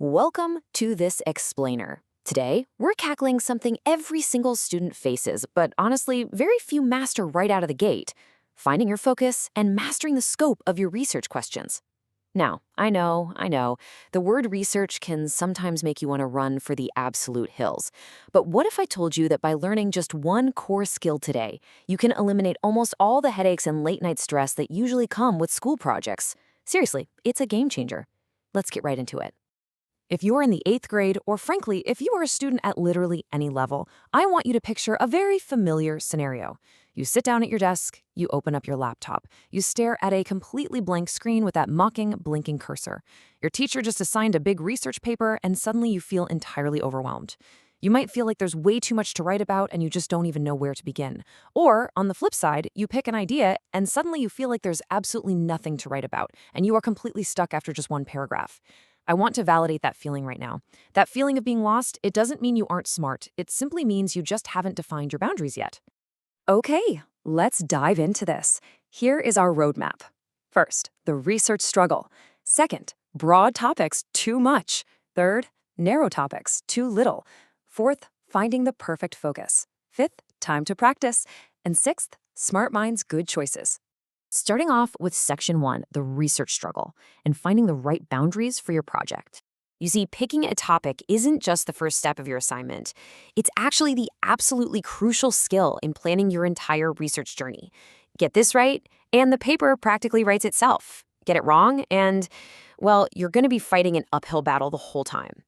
Welcome to this explainer. Today, we're tackling something every single student faces, but honestly, very few master right out of the gate: finding your focus and mastering the scope of your research questions. Now, I know, the word research can sometimes make you want to run for the absolute hills. But what if I told you that by learning just one core skill today, you can eliminate almost all the headaches and late night stress that usually come with school projects? Seriously, it's a game changer. Let's get right into it. If you're in the 8th grade, or frankly, if you are a student at literally any level, I want you to picture a very familiar scenario. You sit down at your desk, you open up your laptop, you stare at a completely blank screen with that mocking, blinking cursor. Your teacher just assigned a big research paper, and suddenly you feel entirely overwhelmed. You might feel like there's way too much to write about and you just don't even know where to begin. Or, on the flip side, you pick an idea and suddenly you feel like there's absolutely nothing to write about, and you are completely stuck after just one paragraph. I want to validate that feeling right now. That feeling of being lost, it doesn't mean you aren't smart. It simply means you just haven't defined your boundaries yet. Okay, let's dive into this. Here is our roadmap. First, the research struggle. Second, broad topics, too much. Third, narrow topics, too little. Fourth, finding the perfect focus. Fifth, time to practice. And sixth, smart minds, good choices. Starting off with Section 1, the research struggle, and finding the right boundaries for your project. You see, picking a topic isn't just the first step of your assignment. It's actually the absolutely crucial skill in planning your entire research journey. Get this right, and the paper practically writes itself. Get it wrong, and, well, you're going to be fighting an uphill battle the whole time.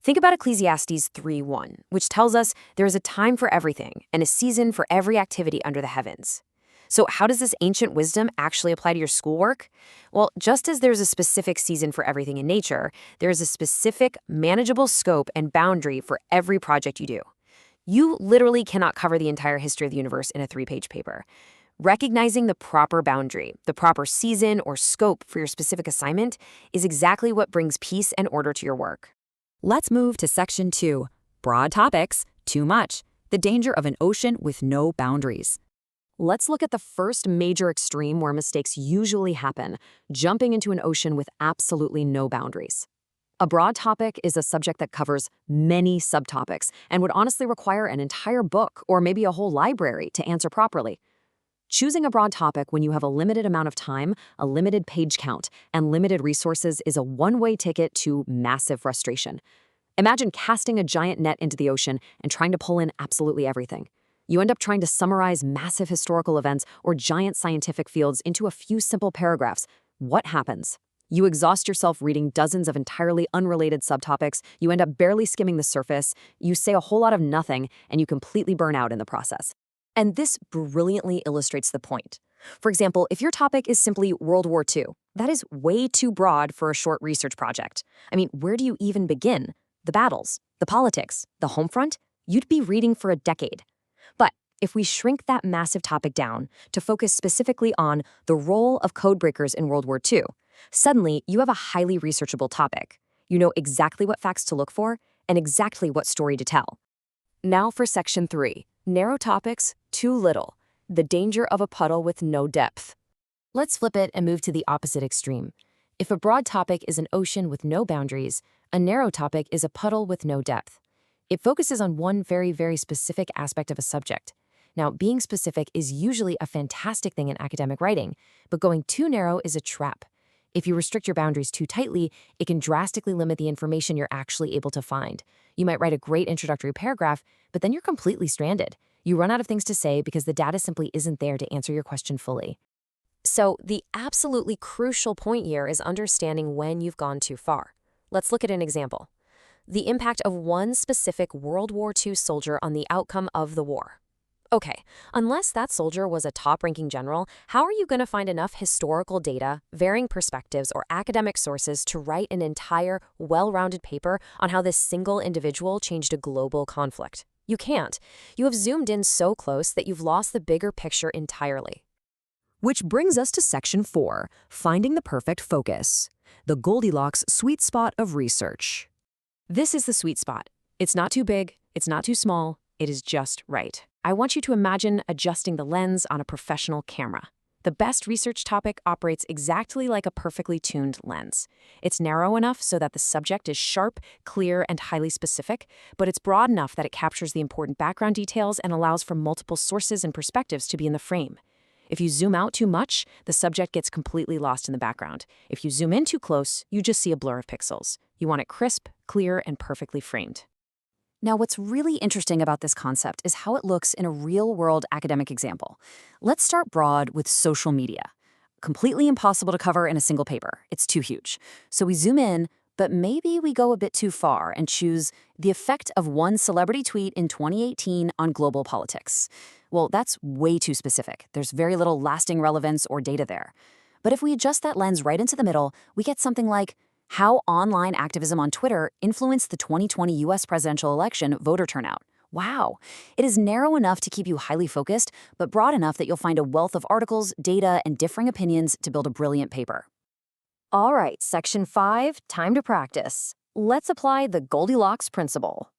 Think about Ecclesiastes 3:1, which tells us there is a time for everything and a season for every activity under the heavens. So how does this ancient wisdom actually apply to your schoolwork? Well, just as there's a specific season for everything in nature, there is a specific, manageable scope and boundary for every project you do. You literally cannot cover the entire history of the universe in a 3-page paper. Recognizing the proper boundary, the proper season or scope for your specific assignment is exactly what brings peace and order to your work. Let's move to Section 2, broad topics, too much, the danger of an ocean with no boundaries. Let's look at the first major extreme where mistakes usually happen: jumping into an ocean with absolutely no boundaries. A broad topic is a subject that covers many subtopics and would honestly require an entire book or maybe a whole library to answer properly. Choosing a broad topic when you have a limited amount of time, a limited page count, and limited resources is a one-way ticket to massive frustration. Imagine casting a giant net into the ocean and trying to pull in absolutely everything. You end up trying to summarize massive historical events or giant scientific fields into a few simple paragraphs. What happens? You exhaust yourself reading dozens of entirely unrelated subtopics, you end up barely skimming the surface, you say a whole lot of nothing, and you completely burn out in the process. And this brilliantly illustrates the point. For example, if your topic is simply World War II, that is way too broad for a short research project. I mean, where do you even begin? The battles, the politics, the home front? You'd be reading for a decade. But if we shrink that massive topic down to focus specifically on the role of codebreakers in World War II, suddenly you have a highly researchable topic. You know exactly what facts to look for and exactly what story to tell. Now for Section 3, narrow topics, too little, the danger of a puddle with no depth. Let's flip it and move to the opposite extreme. If a broad topic is an ocean with no boundaries, a narrow topic is a puddle with no depth. It focuses on one very, very specific aspect of a subject. Now, being specific is usually a fantastic thing in academic writing, but going too narrow is a trap. If you restrict your boundaries too tightly, it can drastically limit the information you're actually able to find. You might write a great introductory paragraph, but then you're completely stranded. You run out of things to say because the data simply isn't there to answer your question fully. So, the absolutely crucial point here is understanding when you've gone too far. Let's look at an example. The impact of one specific World War II soldier on the outcome of the war. Okay, unless that soldier was a top-ranking general, how are you going to find enough historical data, varying perspectives, or academic sources to write an entire, well-rounded paper on how this single individual changed a global conflict? You can't. You have zoomed in so close that you've lost the bigger picture entirely. Which brings us to Section 4, finding the perfect focus, the Goldilocks sweet spot of research. This is the sweet spot. It's not too big, it's not too small, it is just right. I want you to imagine adjusting the lens on a professional camera. The best research topic operates exactly like a perfectly tuned lens. It's narrow enough so that the subject is sharp, clear, and highly specific, but it's broad enough that it captures the important background details and allows for multiple sources and perspectives to be in the frame. If you zoom out too much, the subject gets completely lost in the background. If you zoom in too close, you just see a blur of pixels. You want it crisp, clear, and perfectly framed. Now, what's really interesting about this concept is how it looks in a real-world academic example. Let's start broad with social media. Completely impossible to cover in a single paper. It's too huge. So we zoom in, but maybe we go a bit too far and choose the effect of one celebrity tweet in 2018 on global politics. Well, that's way too specific. There's very little lasting relevance or data there. But if we adjust that lens right into the middle, we get something like how online activism on Twitter influenced the 2020 US presidential election voter turnout. Wow. It is narrow enough to keep you highly focused, but broad enough that you'll find a wealth of articles, data, and differing opinions to build a brilliant paper. All right, Section 5, time to practice. Let's apply the Goldilocks principle.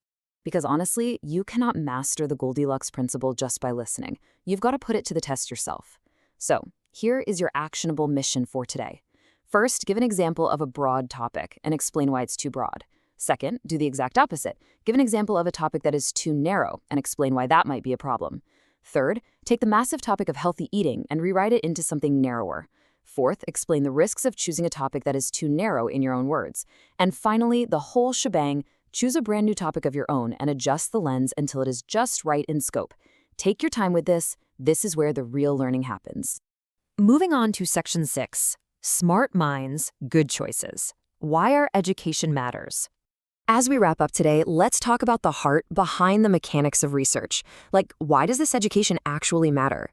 Because honestly, you cannot master the Goldilocks principle just by listening. You've got to put it to the test yourself. So, here is your actionable mission for today. First, give an example of a broad topic and explain why it's too broad. Second, do the exact opposite. Give an example of a topic that is too narrow and explain why that might be a problem. Third, take the massive topic of healthy eating and rewrite it into something narrower. Fourth, explain the risks of choosing a topic that is too narrow in your own words. And finally, the whole shebang, choose a brand new topic of your own and adjust the lens until it is just right in scope. Take your time with this. This is where the real learning happens. Moving on to Section 6. Smart minds, good choices. Why our education matters. As we wrap up today, let's talk about the heart behind the mechanics of research. Like, why does this education actually matter?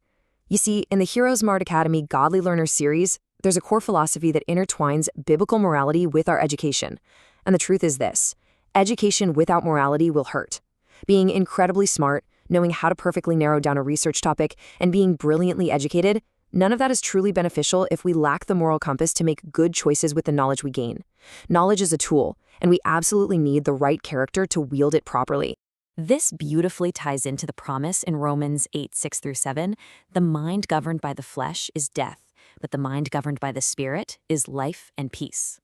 You see, in the Heroes Smart Academy Godly Learners series, there's a core philosophy that intertwines biblical morality with our education. And the truth is this: education without morality will hurt. Being incredibly smart, knowing how to perfectly narrow down a research topic, and being brilliantly educated, none of that is truly beneficial if we lack the moral compass to make good choices with the knowledge we gain. Knowledge is a tool, and we absolutely need the right character to wield it properly. This beautifully ties into the promise in Romans 8:6-7. The mind governed by the flesh is death, but the mind governed by the Spirit is life and peace.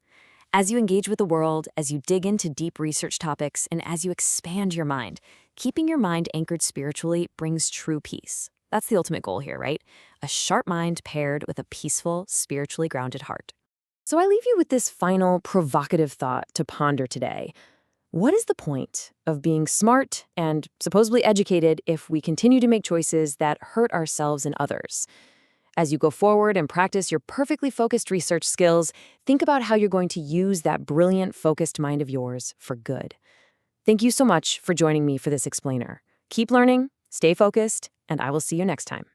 As you engage with the world, as you dig into deep research topics, and as you expand your mind, keeping your mind anchored spiritually brings true peace. That's the ultimate goal here, right? A sharp mind paired with a peaceful, spiritually grounded heart. So I leave you with this final provocative thought to ponder today. What is the point of being smart and supposedly educated if we continue to make choices that hurt ourselves and others? As you go forward and practice your perfectly focused research skills, think about how you're going to use that brilliant, focused mind of yours for good. Thank you so much for joining me for this explainer. Keep learning, stay focused, and I will see you next time.